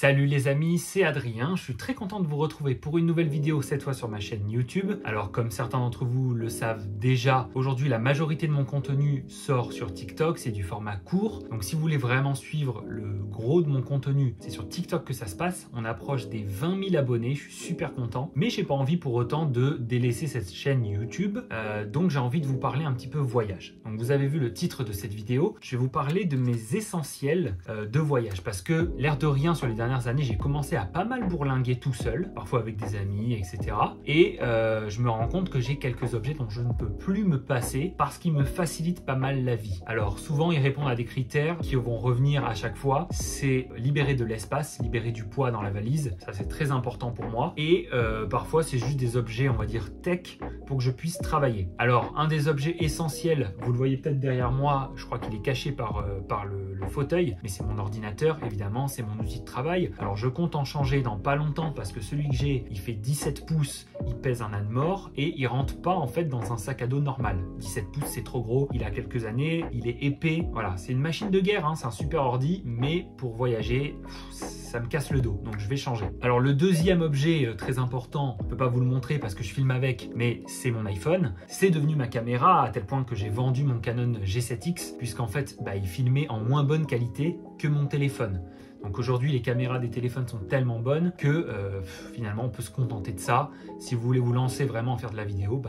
Salut les amis, c'est Adrien, je suis très content de vous retrouver pour une nouvelle vidéo, cette fois sur ma chaîne YouTube. Alors comme certains d'entre vous le savent déjà, aujourd'hui la majorité de mon contenu sort sur TikTok, c'est du format court. Donc si vous voulez vraiment suivre le gros de mon contenu, c'est sur TikTok que ça se passe. On approche des 20 000 abonnés, je suis super content. Mais j'ai pas envie pour autant de délaisser cette chaîne YouTube, donc j'ai envie de vous parler un petit peu voyage. Donc vous avez vu le titre de cette vidéo, je vais vous parler de mes essentiels de voyage. Parce que l'air de rien sur les dernières années, j'ai commencé à pas mal bourlinguer tout seul, parfois avec des amis, etc. Et je me rends compte que j'ai quelques objets dont je ne peux plus me passer parce qu'ils me facilitent pas mal la vie. Alors souvent, ils répondent à des critères qui vont revenir à chaque fois. C'est libérer de l'espace, libérer du poids dans la valise. Ça, c'est très important pour moi. Et parfois, c'est juste des objets, on va dire, tech pour que je puisse travailler. Alors, un des objets essentiels, vous le voyez peut-être derrière moi, je crois qu'il est caché par le fauteuil, mais c'est mon ordinateur, évidemment, c'est mon outil de travail. Alors je compte en changer dans pas longtemps parce que celui que j'ai, il fait 17 pouces, il pèse un âne mort et il rentre pas en fait dans un sac à dos normal. 17 pouces c'est trop gros, il a quelques années, il est épais, voilà, c'est une machine de guerre, hein, c'est un super ordi, mais pour voyager, ça me casse le dos, donc je vais changer. Alors le deuxième objet très important, je peux pas vous le montrer parce que je filme avec, mais c'est mon iPhone. C'est devenu ma caméra à tel point que j'ai vendu mon Canon G7X puisqu'en fait il filmait en moins bonne qualité que mon téléphone. Donc aujourd'hui, les caméras des téléphones sont tellement bonnes que finalement, on peut se contenter de ça. Si vous voulez vous lancer vraiment à faire de la vidéo,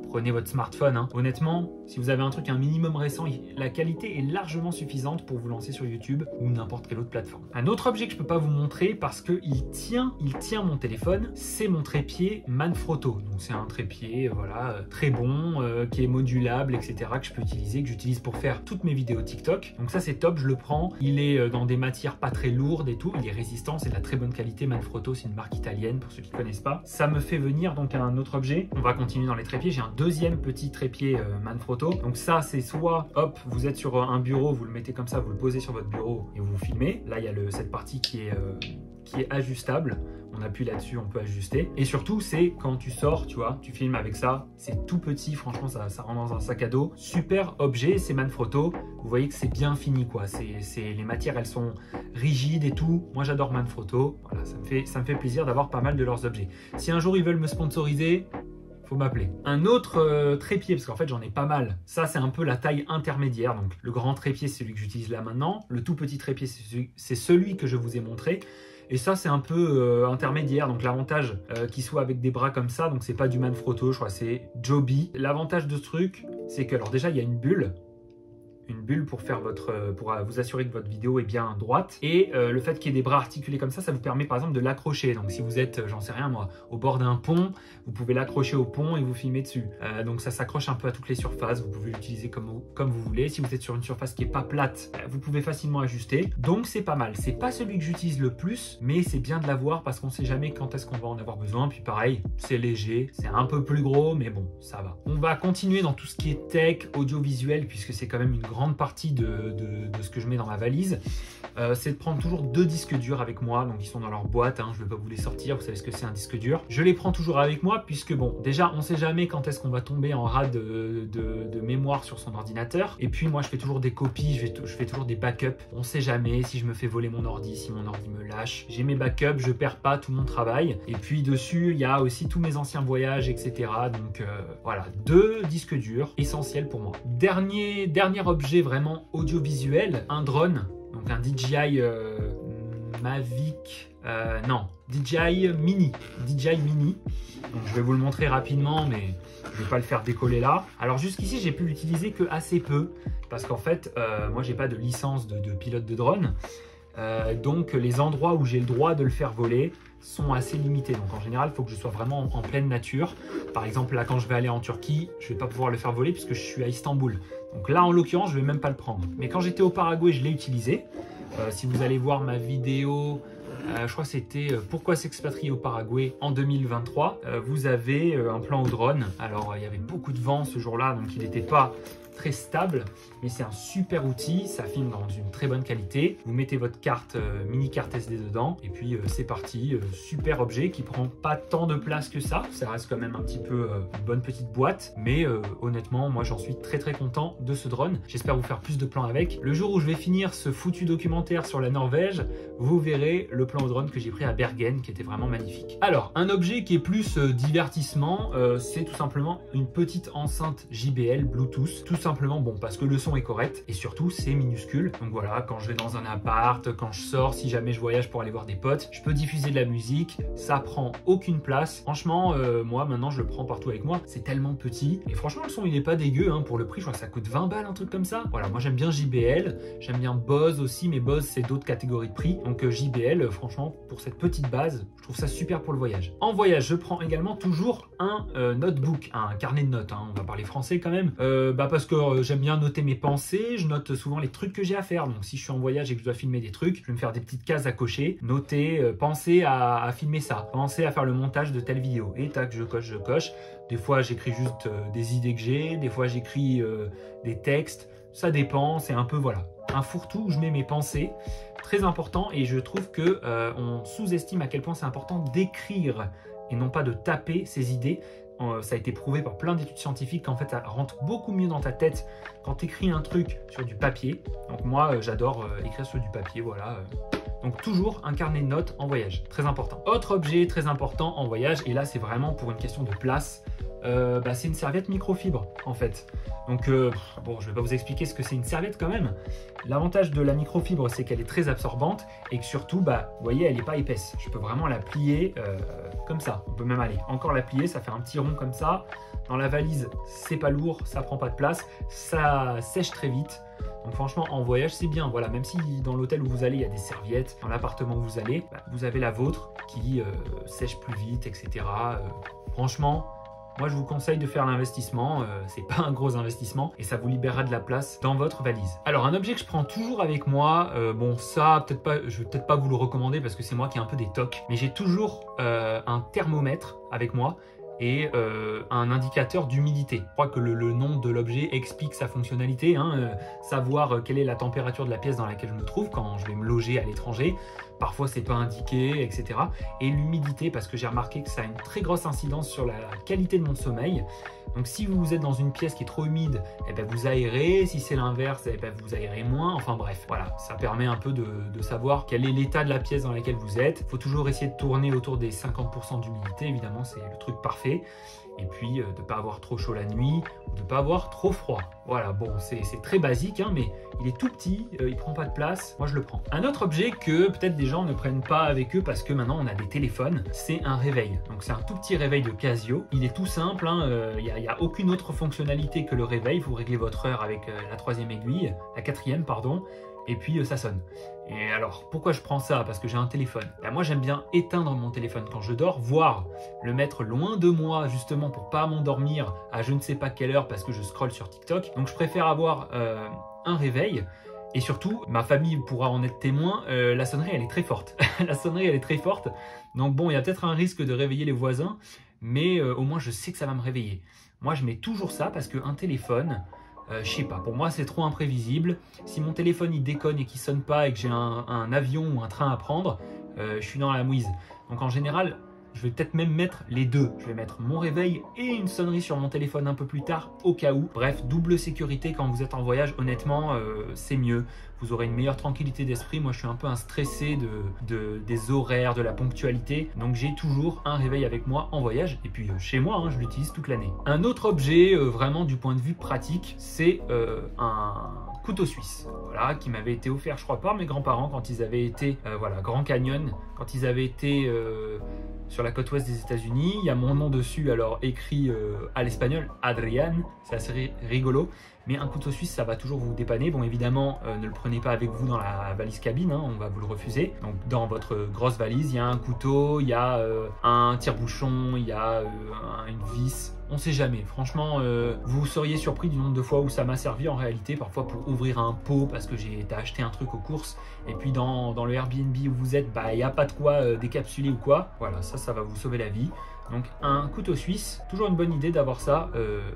prenez votre smartphone. Hein. Honnêtement, si vous avez un truc un minimum récent, la qualité est largement suffisante pour vous lancer sur YouTube ou n'importe quelle autre plateforme. Un autre objet que je ne peux pas vous montrer parce qu'il tient mon téléphone, c'est mon trépied Manfrotto. Donc c'est un trépied très bon, qui est modulable, etc. que je peux utiliser, que j'utilise pour faire toutes mes vidéos TikTok. Donc ça c'est top, je le prends. Il est dans des matières pas très lourdes et tout, il est résistant, c'est de la très bonne qualité. Manfrotto, c'est une marque italienne pour ceux qui ne connaissent pas. Ça me fait venir donc à un autre objet. On va continuer dans les trépieds. J'ai un deuxième petit trépied Manfrotto. Donc ça, c'est soit, hop, vous êtes sur un bureau, vous le mettez comme ça, vous le posez sur votre bureau et vous filmez. Là, il y a cette partie qui est ajustable. On appuie là-dessus, on peut ajuster. Et surtout, c'est quand tu sors, tu vois, tu filmes avec ça. C'est tout petit, franchement, ça rentre dans un sac à dos. Super objet, c'est Manfrotto. Vous voyez que c'est bien fini, quoi. Les matières, elles sont rigides et tout. Moi, j'adore Manfrotto. Voilà, ça me fait plaisir d'avoir pas mal de leurs objets. Si un jour, ils veulent me sponsoriser, faut m'appeler. Un autre trépied, parce qu'en fait j'en ai pas mal. Ça c'est un peu la taille intermédiaire. Donc le grand trépied c'est celui que j'utilise là maintenant. Le tout petit trépied c'est celui que je vous ai montré. Et ça c'est un peu intermédiaire. Donc l'avantage qu'il soit avec des bras comme ça, donc c'est pas du Manfrotto, je crois c'est Joby. L'avantage de ce truc, c'est que alors déjà il y a une bulle pour vous assurer que votre vidéo est bien droite, et le fait qu'il y ait des bras articulés comme ça vous permet par exemple de l'accrocher. Donc si vous êtes, j'en sais rien moi, au bord d'un pont, vous pouvez l'accrocher au pont et vous filmer dessus. Donc ça s'accroche un peu à toutes les surfaces, vous pouvez l'utiliser comme vous voulez. Si vous êtes sur une surface qui est pas plate, vous pouvez facilement ajuster. Donc c'est pas mal, c'est pas celui que j'utilise le plus, mais c'est bien de l'avoir parce qu'on sait jamais quand est-ce qu'on va en avoir besoin. Puis pareil, c'est léger, c'est un peu plus gros, mais bon, ça va. On va continuer dans tout ce qui est tech, audiovisuel, puisque c'est quand même une grande partie de ce que je mets dans ma valise. C'est de prendre toujours 2 disques durs avec moi. Donc ils sont dans leur boîte, hein, je ne vais pas vous les sortir, vous savez ce que c'est un disque dur. Je les prends toujours avec moi puisque bon, déjà on ne sait jamais quand est-ce qu'on va tomber en rade de mémoire sur son ordinateur. Et puis moi je fais toujours des copies, je fais toujours des backups. On ne sait jamais si je me fais voler mon ordi, si mon ordi me lâche. J'ai mes backups, je perds pas tout mon travail. Et puis dessus il y a aussi tous mes anciens voyages, etc. Donc voilà, 2 disques durs essentiels pour moi. Dernier objet vraiment audiovisuel, un drone, donc un DJI Mavic, DJI Mini. Donc je vais vous le montrer rapidement, mais je ne vais pas le faire décoller là. Alors jusqu'ici, j'ai pu l'utiliser que assez peu, parce qu'en fait, moi, j'ai pas de licence de pilote de drone. Donc les endroits où j'ai le droit de le faire voler sont assez limités. Donc en général, il faut que je sois vraiment en pleine nature. Par exemple, là, quand je vais aller en Turquie, je ne vais pas pouvoir le faire voler puisque je suis à Istanbul. Donc là, en l'occurrence, je ne vais même pas le prendre. Mais quand j'étais au Paraguay, je l'ai utilisé. Si vous allez voir ma vidéo, je crois que c'était pourquoi s'expatrier au Paraguay en 2023, vous avez un plan au drone. Alors il y avait beaucoup de vent ce jour-là, donc il n'était pas très stable, mais c'est un super outil, ça filme dans une très bonne qualité. Vous mettez votre carte, mini carte SD dedans, et puis c'est parti. Super objet qui prend pas tant de place que ça reste quand même un petit peu une bonne petite boîte, mais honnêtement, moi j'en suis très content de ce drone. J'espère vous faire plus de plans avec. Le jour où je vais finir ce foutu documentaire sur la Norvège, vous verrez le plan au drone que j'ai pris à Bergen, qui était vraiment magnifique. Alors, un objet qui est plus divertissement, c'est tout simplement une petite enceinte JBL Bluetooth, tout simplement, bon, parce que le son est correct, et surtout, c'est minuscule. Donc voilà, quand je vais dans un appart, quand je sors, si jamais je voyage pour aller voir des potes, je peux diffuser de la musique, ça prend aucune place. Franchement, moi, maintenant, je le prends partout avec moi. C'est tellement petit, et franchement, le son, il est pas dégueu, hein, pour le prix, je crois que ça coûte 20 balles, un truc comme ça. Voilà, moi, j'aime bien JBL, j'aime bien Bose aussi, mais Bose, c'est d'autres catégories de prix. Donc JBL, franchement, pour cette petite base, je trouve ça super pour le voyage. En voyage, je prends également toujours un notebook, un carnet de notes, hein, on va parler français quand même, parce que j'aime bien noter mes pensées, je note souvent les trucs que j'ai à faire. Donc si je suis en voyage et que je dois filmer des trucs, je vais me faire des petites cases à cocher, noter, penser à filmer ça, penser à faire le montage de telle vidéo, et tac, je coche. Des fois, j'écris juste des idées que j'ai, des fois, j'écris des textes, ça dépend, c'est un peu, voilà, un fourre-tout où je mets mes pensées. Très important, et je trouve que on sous-estime à quel point c'est important d'écrire et non pas de taper ses idées. Ça a été prouvé par plein d'études scientifiques qu'en fait ça rentre beaucoup mieux dans ta tête quand tu écris un truc sur du papier. Donc moi j'adore écrire sur du papier, voilà. Donc toujours un carnet de notes en voyage, très important. Autre objet très important en voyage, et là c'est vraiment pour une question de place, c'est une serviette microfibre en fait. Donc bon, je vais pas vous expliquer ce que c'est une serviette quand même. L'avantage de la microfibre, c'est qu'elle est très absorbante et que surtout, vous voyez, elle n'est pas épaisse. Je peux vraiment la plier comme ça. On peut même aller encore la plier, ça fait un petit rond comme ça. Dans la valise, c'est pas lourd, ça prend pas de place, ça sèche très vite. Donc franchement, en voyage, c'est bien. Voilà, même si dans l'hôtel où vous allez, il y a des serviettes, dans l'appartement où vous allez, vous avez la vôtre qui sèche plus vite, etc. Franchement, moi, je vous conseille de faire l'investissement, c'est pas un gros investissement et ça vous libérera de la place dans votre valise. Alors, un objet que je prends toujours avec moi, bon ça, je vais peut-être pas vous le recommander parce que c'est moi qui ai un peu des tocs, mais j'ai toujours un thermomètre avec moi et un indicateur d'humidité. Je crois que le nom de l'objet explique sa fonctionnalité, hein, savoir quelle est la température de la pièce dans laquelle je me trouve quand je vais me loger à l'étranger. Parfois c'est pas indiqué, etc. Et l'humidité, parce que j'ai remarqué que ça a une très grosse incidence sur la qualité de mon sommeil. Donc si vous êtes dans une pièce qui est trop humide, vous aérez. Si c'est l'inverse, vous aérez moins. Enfin bref, voilà, ça permet un peu de savoir quel est l'état de la pièce dans laquelle vous êtes. Il faut toujours essayer de tourner autour des 50% d'humidité, évidemment, c'est le truc parfait. Et puis de ne pas avoir trop chaud la nuit, de ne pas avoir trop froid. Voilà, bon, c'est très basique, hein, mais il est tout petit, il prend pas de place, moi je le prends. Un autre objet que peut-être des gens ne prennent pas avec eux parce que maintenant on a des téléphones, c'est un réveil. Donc c'est un tout petit réveil de Casio, il est tout simple, hein, y a aucune autre fonctionnalité que le réveil, vous réglez votre heure avec la 4e aiguille, et puis ça sonne. Et alors, pourquoi je prends ça? Parce que j'ai un téléphone. Moi, j'aime bien éteindre mon téléphone quand je dors, voire le mettre loin de moi, justement, pour pas m'endormir à je ne sais pas quelle heure parce que je scrolle sur TikTok. Donc, je préfère avoir un réveil. Et surtout, ma famille pourra en être témoin, la sonnerie, elle est très forte. La sonnerie, elle est très forte. Donc bon, il y a peut-être un risque de réveiller les voisins, mais au moins, je sais que ça va me réveiller. Moi, je mets toujours ça parce qu'un téléphone... je sais pas, pour moi c'est trop imprévisible. Si mon téléphone il déconne et qu'il sonne pas et que j'ai un avion ou un train à prendre, je suis dans la mouise. Donc en général, je vais peut-être même mettre les deux. Je vais mettre mon réveil et une sonnerie sur mon téléphone un peu plus tard au cas où. Bref, double sécurité quand vous êtes en voyage, honnêtement, c'est mieux. Vous aurez une meilleure tranquillité d'esprit. Moi, je suis un peu un stressé des horaires, de la ponctualité. Donc, j'ai toujours un réveil avec moi en voyage. Et puis, chez moi, hein, je l'utilise toute l'année. Un autre objet, vraiment du point de vue pratique, c'est un couteau suisse, voilà, qui m'avait été offert, je crois, par mes grands-parents quand ils avaient été, Grand Canyon, quand ils avaient été sur la côte ouest des États-Unis. Il y a mon nom dessus, alors écrit à l'espagnol, Adrian, c'est assez rigolo. Mais un couteau suisse, ça va toujours vous dépanner. Bon, évidemment, ne le prenez pas avec vous dans la valise cabine, hein, on va vous le refuser. Donc, dans votre grosse valise, il y a un couteau, il y a un tire-bouchon, il y a une vis. On sait jamais. Franchement, vous seriez surpris du nombre de fois où ça m'a servi en réalité, parfois pour ouvrir un pot parce que j'ai été acheter un truc aux courses. Et puis dans le Airbnb où vous êtes, il n'y a pas de quoi décapsuler ou quoi. Voilà, ça va vous sauver la vie. Donc un couteau suisse, toujours une bonne idée d'avoir ça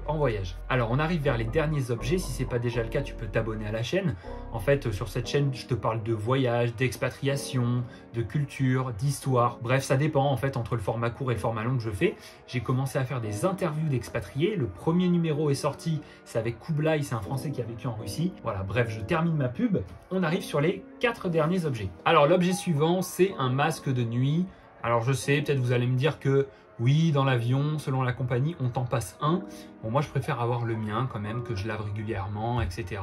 en voyage. Alors on arrive vers les derniers objets. Si ce n'est pas déjà le cas, tu peux t'abonner à la chaîne. En fait, sur cette chaîne, je te parle de voyage, d'expatriation, de culture, d'histoire. Bref, ça dépend en fait entre le format court et le format long que je fais. J'ai commencé à faire des interviews d'expatriés. Le premier numéro est sorti, c'est avec Kublai, c'est un Français qui a vécu en Russie. Voilà, bref, je termine ma pub. On arrive sur les 4 derniers objets. Alors l'objet suivant, c'est un masque de nuit. Alors je sais, peut-être vous allez me dire que oui, dans l'avion, selon la compagnie, on t'en passe un. Bon, moi, je préfère avoir le mien quand même, que je lave régulièrement, etc.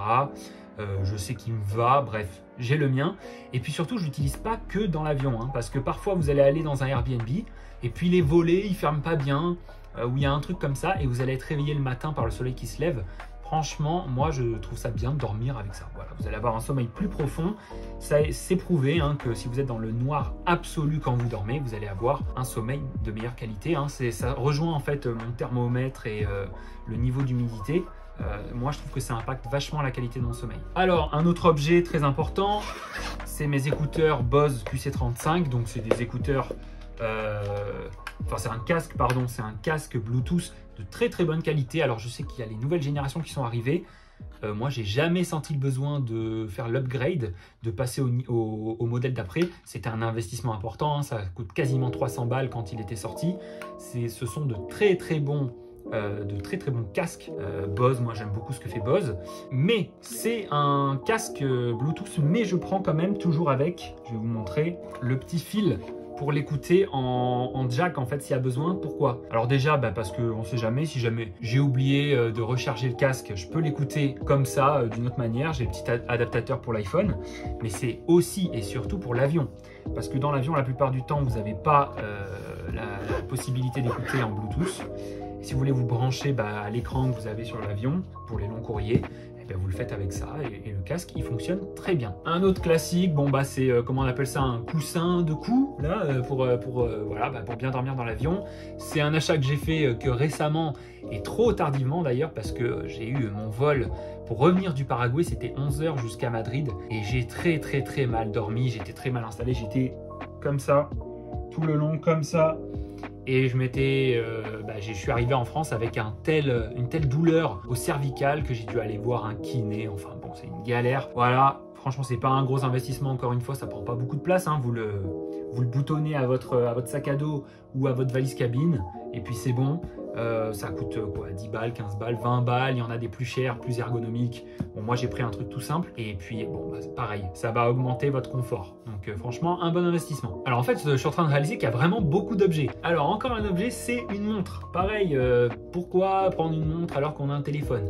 Je sais qu'il me va, bref, j'ai le mien. Et puis surtout, je l'utilise pas que dans l'avion, hein, parce que parfois, vous allez aller dans un Airbnb, et puis les volets, ils ferment pas bien, ou il y a un truc comme ça, et vous allez être réveillé le matin par le soleil qui se lève. Franchement, moi, je trouve ça bien de dormir avec ça. Voilà, vous allez avoir un sommeil plus profond. C'est prouvé hein, que si vous êtes dans le noir absolu quand vous dormez, vous allez avoir un sommeil de meilleure qualité. Hein. Ça rejoint en fait mon thermomètre et le niveau d'humidité. Moi, je trouve que ça impacte vachement la qualité de mon sommeil. Alors, un autre objet très important, c'est mes écouteurs Bose QC35. Donc, c'est des écouteurs... Enfin, c'est un casque, pardon, c'est un casque Bluetooth de très très bonne qualité. Alors je sais qu'il y a les nouvelles générations qui sont arrivées. Moi, j'ai jamais senti le besoin de faire l'upgrade, de passer au modèle d'après. C'était un investissement important, hein, ça coûte quasiment 300 balles quand il était sorti. Ce sont de très très bons casques Bose. Moi, j'aime beaucoup ce que fait Bose. Mais c'est un casque Bluetooth, mais je prends quand même toujours avec, je vais vous montrer, le petit fil pour l'écouter en jack en fait s'il y a besoin. Pourquoi? Alors déjà parce qu'on ne sait jamais, si jamais j'ai oublié de recharger le casque, je peux l'écouter comme ça d'une autre manière. J'ai le petit adaptateur pour l'iPhone, mais c'est aussi et surtout pour l'avion, parce que dans l'avion la plupart du temps vous n'avez pas la possibilité d'écouter en Bluetooth. Et si vous voulez vous brancher à l'écran que vous avez sur l'avion pour les longs courriers, vous le faites avec ça et le casque il fonctionne très bien. Un autre classique, c'est comment on appelle ça, un coussin de cou là pour bien dormir dans l'avion. C'est un achat que j'ai fait que récemment et trop tardivement d'ailleurs, parce que j'ai eu mon vol pour revenir du Paraguay, c'était 11 h jusqu'à Madrid et j'ai très mal dormi, j'étais très mal installé, j'étais comme ça tout le long comme ça. Et je suis arrivé en France avec une telle douleur au cervical que j'ai dû aller voir un kiné. Enfin bon, c'est une galère. Voilà, franchement, c'est pas un gros investissement. Encore une fois, ça prend pas beaucoup de place. Hein. Vous le boutonnez à votre sac à dos ou à votre valise cabine. Et puis c'est bon. Ça coûte 10 balles, 15 balles, 20 balles. Il y en a des plus chers, plus ergonomiques. Bon, moi, j'ai pris un truc tout simple. Et puis, pareil, ça va augmenter votre confort. Donc, franchement, un bon investissement. Alors, en fait, je suis en train de réaliser qu'il y a vraiment beaucoup d'objets. Alors, encore un objet, c'est une montre. Pareil, pourquoi prendre une montre alors qu'on a un téléphone?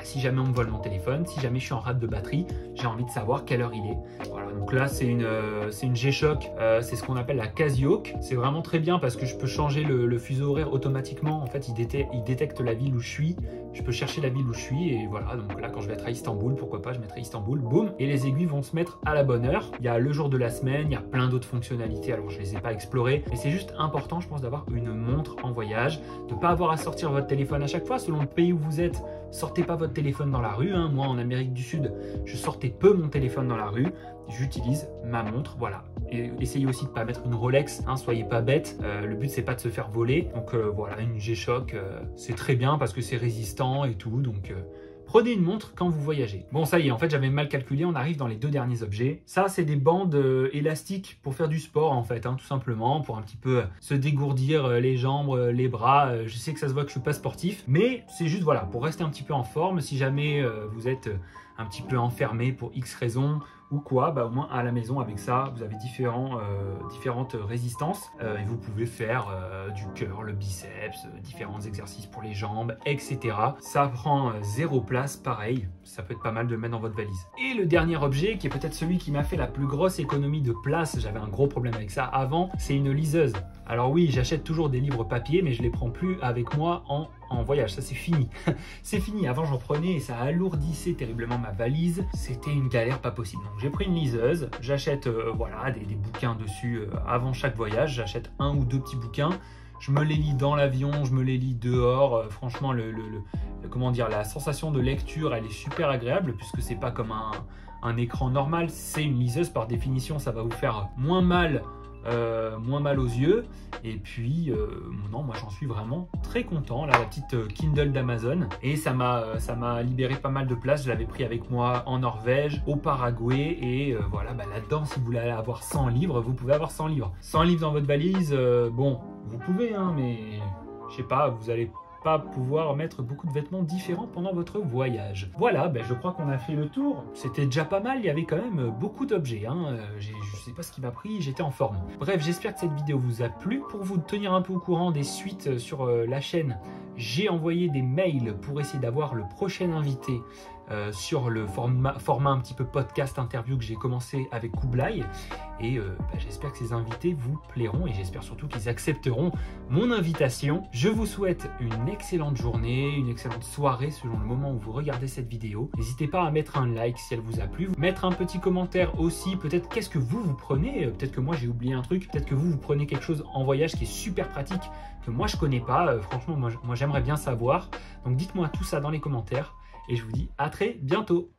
Si jamais on me vole mon téléphone, si jamais je suis en rate de batterie, j'ai envie de savoir quelle heure il est. Voilà, donc là, c'est une G-Shock. C'est ce qu'on appelle la Casio. C'est vraiment très bien parce que je peux changer le fuseau horaire automatiquement. En fait, il détecte la ville où je suis. Je peux chercher la ville où je suis et voilà. Donc là, quand je vais être à Istanbul, pourquoi pas, je mettrai Istanbul, boum, et les aiguilles vont se mettre à la bonne heure. Il y a le jour de la semaine, il y a plein d'autres fonctionnalités. Alors, je les ai pas explorées, mais c'est juste important, je pense, d'avoir une montre en voyage, de pas avoir à sortir votre téléphone à chaque fois. Selon le pays où vous êtes, sortez pas votre téléphone dans la rue. Hein. Moi, en Amérique du Sud, je sortais peu mon téléphone dans la rue. J'utilise ma montre, voilà. Et essayez aussi de ne pas mettre une Rolex, hein, soyez pas bête. Le but, c'est pas de se faire voler. Donc voilà, une G-Shock, c'est très bien parce que c'est résistant et tout. Donc prenez une montre quand vous voyagez. Bon, ça y est, en fait, j'avais mal calculé. On arrive dans les 2 derniers objets. Ça, c'est des bandes élastiques pour faire du sport, en fait, hein, tout simplement, pour un petit peu se dégourdir les jambes, les bras. Je sais que ça se voit que je suis pas sportif, mais c'est juste, voilà, pour rester un petit peu en forme. Si jamais vous êtes un petit peu enfermé pour X raisons ou quoi, au moins à la maison avec ça, vous avez différentes résistances et vous pouvez faire du curl, le biceps, différents exercices pour les jambes, etc. Ça prend 0 place, pareil, ça peut être pas mal de le mettre dans votre valise. Et le dernier objet, qui est peut-être celui qui m'a fait la plus grosse économie de place, j'avais un gros problème avec ça avant, c'est une liseuse. Alors oui, j'achète toujours des livres papier, mais je les prends plus avec moi en voyage, ça c'est fini. C'est fini, avant j'en prenais et ça alourdissait terriblement ma valise, c'était une galère pas possible. Donc j'ai pris une liseuse, j'achète des bouquins dessus avant chaque voyage, j'achète 1 ou 2 petits bouquins, je me les lis dans l'avion, je me les lis dehors, franchement la sensation de lecture elle est super agréable puisque c'est pas comme un écran normal, c'est une liseuse par définition, ça va vous faire moins mal moins mal aux yeux. Et puis, non, moi j'en suis vraiment très content. Là, la petite Kindle d'Amazon. Et ça m'a libéré pas mal de place. Je l'avais pris avec moi en Norvège, au Paraguay. Et voilà, là-dedans, si vous voulez avoir 100 livres, vous pouvez avoir 100 livres. 100 livres dans votre valise, bon, vous pouvez, hein, mais je sais pas, vous allez pas pouvoir mettre beaucoup de vêtements différents pendant votre voyage. Voilà, je crois qu'on a fait le tour. C'était déjà pas mal, il y avait quand même beaucoup d'objets. Hein. Je sais pas ce qui m'a pris, j'étais en forme. Bref, j'espère que cette vidéo vous a plu. Pour vous tenir un peu au courant des suites sur la chaîne, j'ai envoyé des mails pour essayer d'avoir le prochain invité sur le format un petit peu podcast interview que j'ai commencé avec Kublai. Et j'espère que ces invités vous plairont et j'espère surtout qu'ils accepteront mon invitation. Je vous souhaite une excellente journée, une excellente soirée selon le moment où vous regardez cette vidéo. N'hésitez pas à mettre un like si elle vous a plu, mettre un petit commentaire aussi, peut-être qu'est-ce que vous prenez, peut-être que moi j'ai oublié un truc, peut-être que vous prenez quelque chose en voyage qui est super pratique, que moi je connais pas, franchement moi j'aimerais bien savoir. Donc dites-moi tout ça dans les commentaires et je vous dis à très bientôt.